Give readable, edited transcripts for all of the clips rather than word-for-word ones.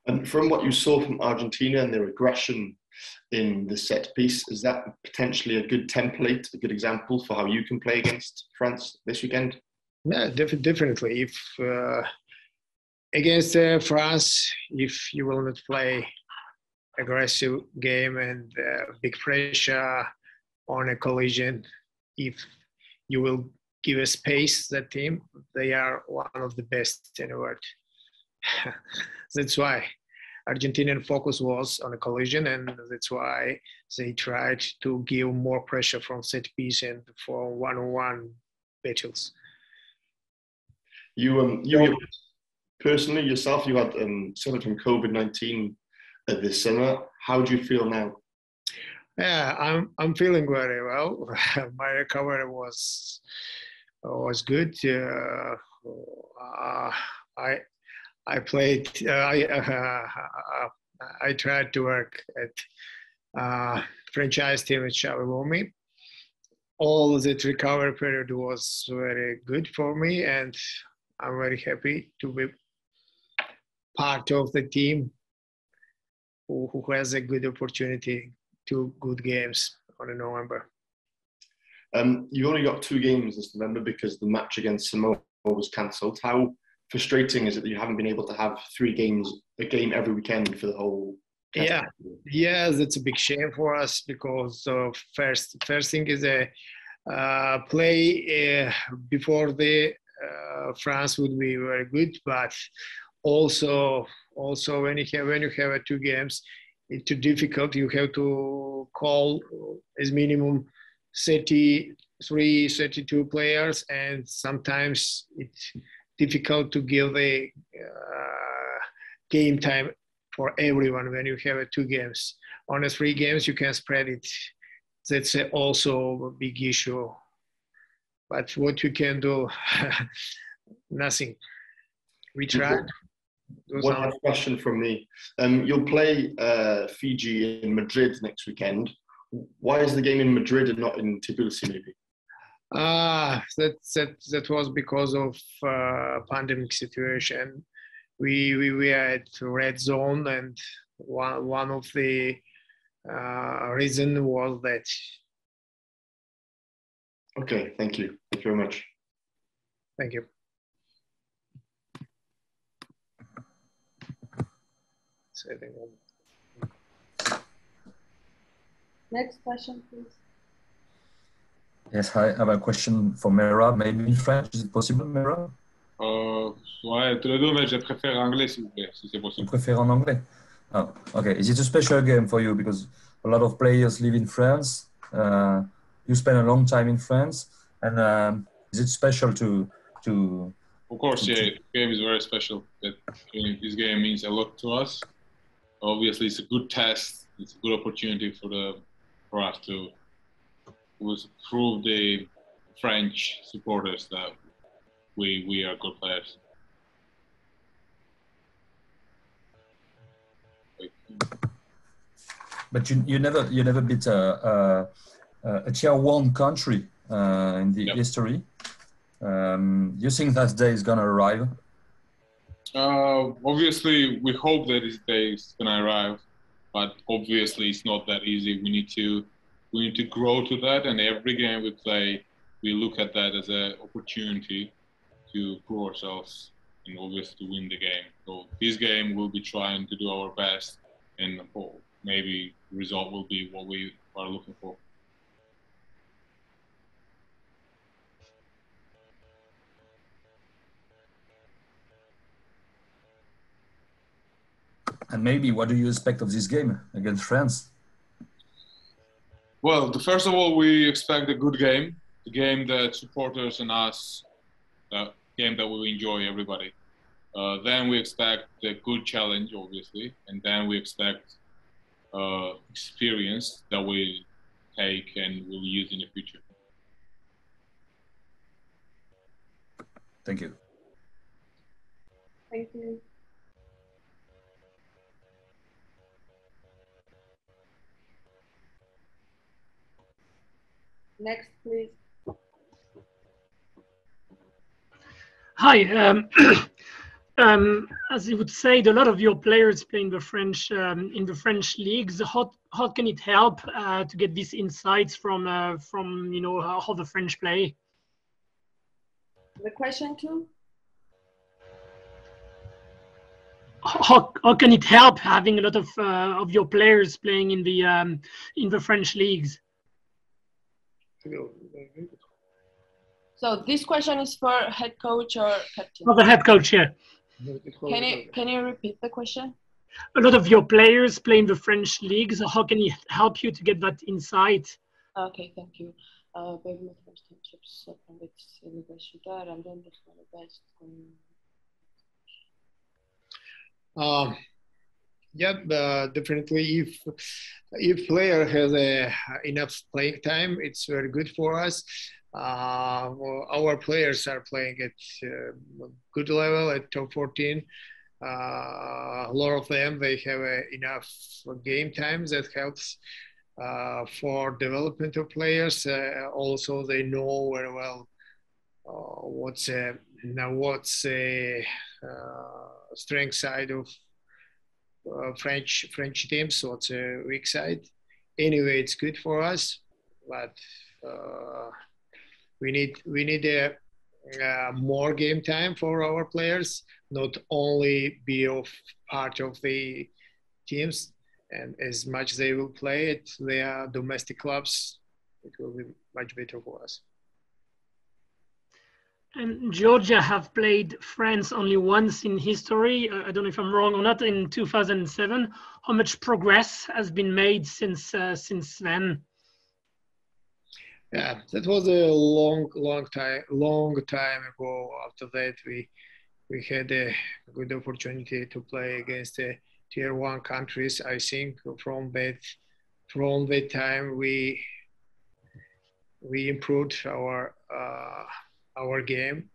And from what you saw from Argentina and their aggression in the set piece, is that potentially a good template, a good example for how you can play against France this weekend? Yeah, definitely. If against France, if you will not play aggressive game and big pressure on a collision, if you will give a space that team, they are one of the best in the world. That's why Argentinian focus was on a collision, and that's why they tried to give more pressure from set piece and for one-on-one battles. You personally yourself, you had suffered from COVID-19 this summer. How do you feel now? Yeah, I'm feeling very well. My recovery was good. I played. I tried to work at franchise team at Xavi Lomi. All that recovery period was very good for me, and I'm very happy to be part of the team who has a good opportunity, 2 good games on November. You only got 2 games this November because the match against Samoa was cancelled. How frustrating is it that you haven't been able to have 3 games, a game every weekend for the whole category? Yeah, that's a big shame for us because first thing is a play before the France would be very good, but also when you have 2 games, it's too difficult. You have to call as minimum 33, 32 players, and sometimes it's difficult to give the game time for everyone when you have 2 games. On the 3 games, you can spread it. That's also a big issue. But what you can do, nothing. We tried. One last question from me. You'll play Fiji in Madrid next weekend. Why is the game in Madrid and not in Tbilisi, maybe? That was because of pandemic situation. We were at red zone, and one of the reason was that. Okay, thank you. Thank you very much. Thank you. Next question, please. Yes, hi. I have a question for Merab, maybe in French. Is it possible, Merab? Ouais, tous les deux, mais je préfère anglais, s'il vous plaît, si c'est possible. You prefer en anglais? Oh, okay. Is it a special game for you? Because a lot of players live in France. You spend a long time in France. And is it special to Of course, yeah. The game is very special. This game means a lot to us. Obviously, it's a good test. It's a good opportunity for us to prove the French supporters that we are good players. But you never beat a tier 1 country in the history. You think that day is gonna arrive? Obviously, we hope that this day is gonna arrive, but obviously it's not that easy. We need to grow to that, and every game we play, we look at that as an opportunity to prove ourselves and obviously to win the game. So this game we'll be trying to do our best, and maybe the result will be what we are looking for. And maybe what do you expect of this game against France? Well, first of all, we expect a good game, a game that supporters and us, a game that will enjoy everybody. Then we expect a good challenge, obviously, and then we expect experience that we take and will use in the future. Thank you. Thank you. Next, please. Hi. As you would say, a lot of your players play in the French leagues. How can it help to get these insights from how the French play? The question too? How can it help having a lot of your players playing in the French leagues? So this question is for head coach or captain? For the head coach, yeah. Can you repeat the question? A lot of your players play in the French leagues. How can it help you to get that insight? Okay, thank you. Benim arkadaşlarım çok universitar, and then this one best. Yeah, definitely. If player has enough playing time, it's very good for us. Our players are playing at a good level at top 14. A lot of them, they have enough game times that helps for development of players. Also, they know very well what's strength side of French teams, what's a weak side. Anyway, it's good for us, but we need more game time for our players, not only be part of the teams, and as much they will play at their domestic clubs, it will be much better for us. And Georgia have played France only once in history. I don't know if I'm wrong or not. In 2007, how much progress has been made since then? Yeah, that was a long time ago. After that, we had a good opportunity to play against the tier 1 countries. I think from that time we improved our game,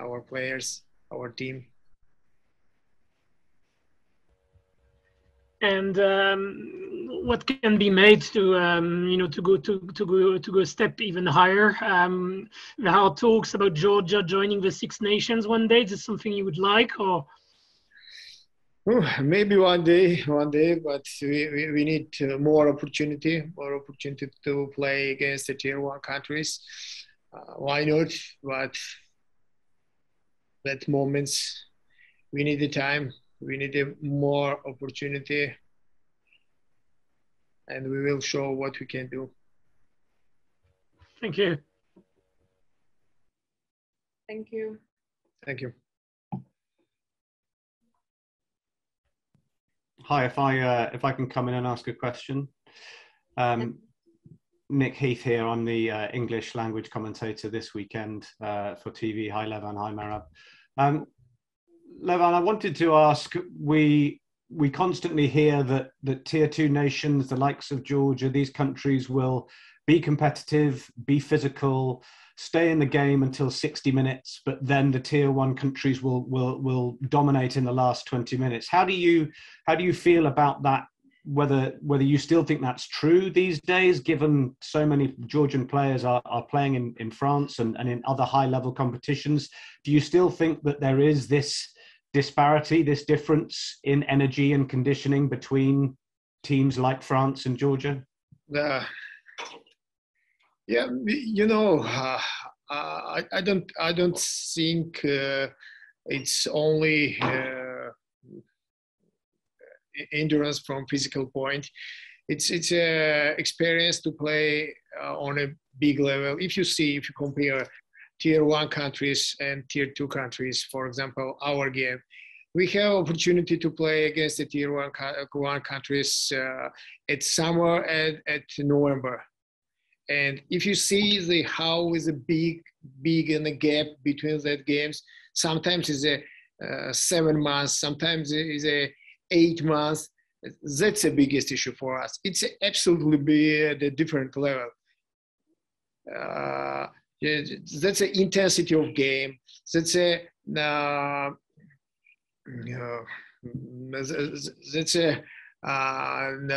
our players, our team. And what can be made to go a step even higher? There are talks about Georgia joining the Six Nations one day. Is this something you would like, or? Maybe one day, but we need more opportunity to play against the tier 1 countries. Why not? But that moments, we need the time, we need more opportunity, and we will show what we can do. Thank you. Thank you. Thank you. Hi, if I can come in and ask a question. Nick Heath here. I'm the English language commentator this weekend for TV. Hi, Levan. Hi, Merab. Levan, I wanted to ask, we constantly hear that tier 2 nations, the likes of Georgia, these countries will be competitive, be physical, stay in the game until 60 minutes, but then the tier 1 countries will dominate in the last 20 minutes. How do you feel about that? Whether you still think that's true these days, given so many Georgian players are playing in France and in other high-level competitions, do you still think that there is this disparity, this difference in energy and conditioning between teams like France and Georgia? Yeah, I don't think it's only endurance from physical point. It's experience to play on a big level. If you compare tier 1 countries and tier 2 countries, for example, our game, we have opportunity to play against the tier 1 countries at summer and at November. And if you see how is a big in the gap between that games, sometimes it's a 7 months, sometimes it's a 8 months. That's the biggest issue for us. It's absolutely be at a different level. That's the intensity of game. That's a the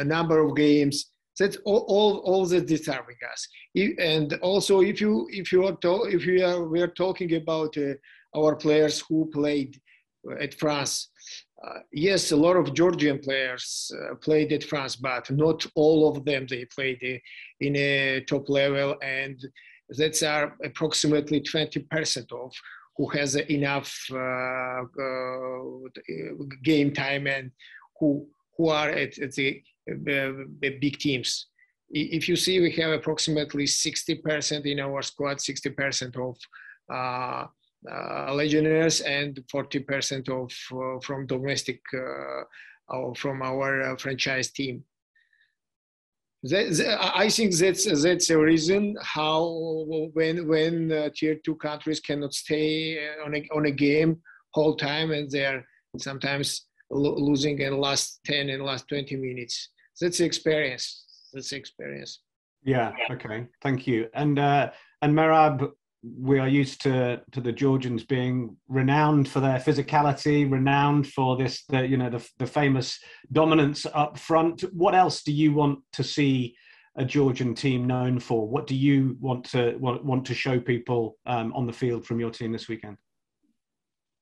number of games. That's all that disturbing us. And also, we are talking about our players who played at France. Yes, a lot of Georgian players played at France, but not all of them. They played in a top level, and that's are approximately 20% of who has enough game time and who are at the big teams. If you see, we have approximately 60% in our squad, 60% of legionnaires and 40% of from domestic or from our franchise team. I think that's a reason how when tier 2 countries cannot stay on a game whole time, and they're sometimes losing in last 10 and last 20 minutes. That's the experience. Yeah. Okay. Thank you. And Merab, we are used to the Georgians being renowned for their physicality, renowned for this, the famous dominance up front. What else do you want to see a Georgian team known for? What do you want to show people on the field from your team this weekend?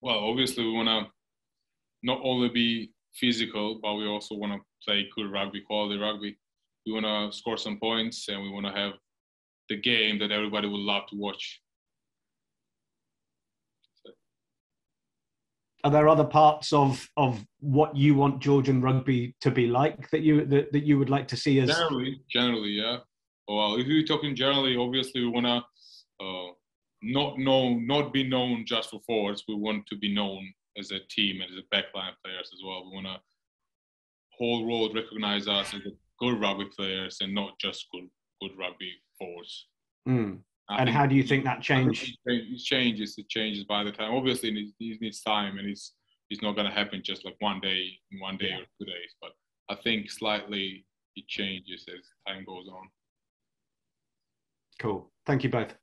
Well, obviously we want to not only be physical, but we also want to play good rugby, quality rugby. We want to score some points, and we want to have the game that everybody would love to watch. Are there other parts of what you want Georgian rugby to be like that you would like to see as generally, yeah. Well, if you're talking generally, obviously we want to not be known just for forwards. We want to be known as a team and as a backline players as well. We want to whole world recognize us as good rugby players and not just good rugby forwards. Mm. And how do you think that changed? It changes by the time. Obviously, it needs time, and it's not going to happen just like one day or 2 days. But I think slightly it changes as time goes on. Cool. Thank you both.